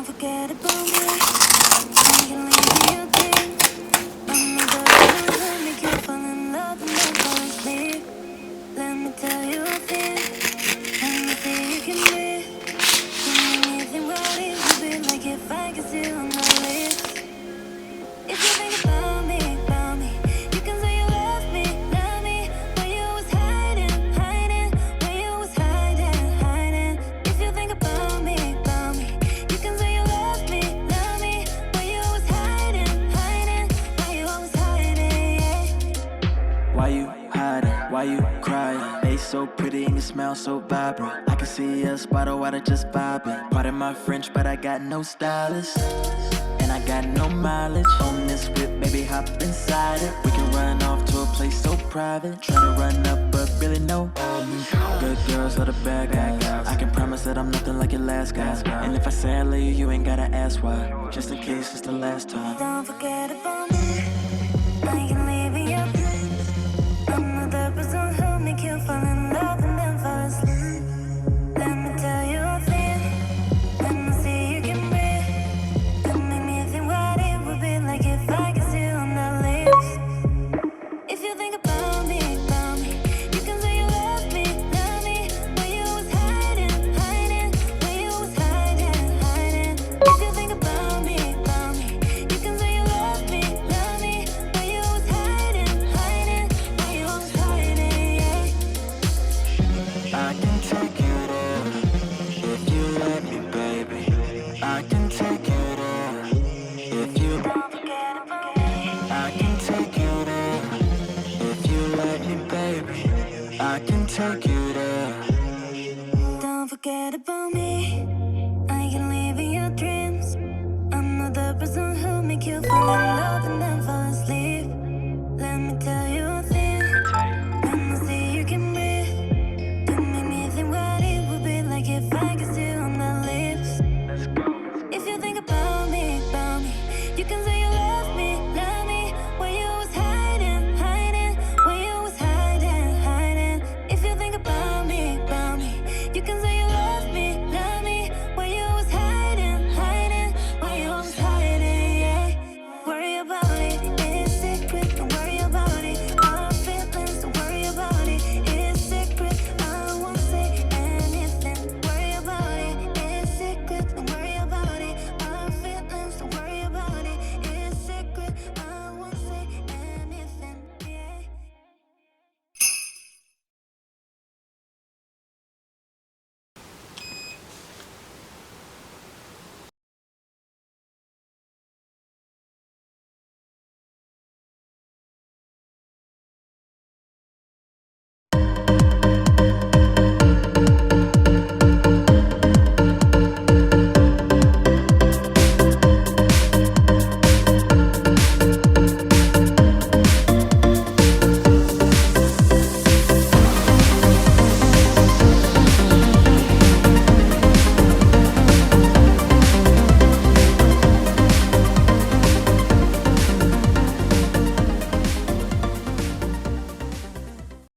forget about me. I can live in your dreams. I'm not the one who make you fall in love and then fall asleep. Let me tell you a thing. Let me see you can breathe. Tell me anything what it would be like if I could see you on my lips. If you think about me, you can say you love me, but you was hiding, where you was hiding. If you think about me, you can say you love me, but you was hiding, where you was hiding, yeah. Why you hiding? Why you crying? They so pretty and you smell so vibrant. I can see us by the water just vibing. Pardon my French, but I got no stylist. And I got no mileage on this whip, baby, hop inside it. We can run off to a place so private. Try to run up, but really no. Good girls are the bad guys. I can promise that I'm nothing like your last guy. And if I say I love you, you ain't gotta ask why. Just in case it's the last time. Don't forget about me. I can live in your dreams. I'm not the person who make you fall in love and then fall asleep. Let me tell you a thing. Let me see you can breathe. Don't make me think what it would be like if I could see you on the lips. If you think about me, you can say you love me, but you was hiding, where you was hiding. If you think about me, you can say you love me, but you was hiding, where you was hiding, yeah. I can take you there if you let me, baby. I can take you there if you. Don't forget about me. I can take you there if you let me, baby. I can take you there. Don't forget about me. I can live in your dreams. I'm not the person who make you fall in love.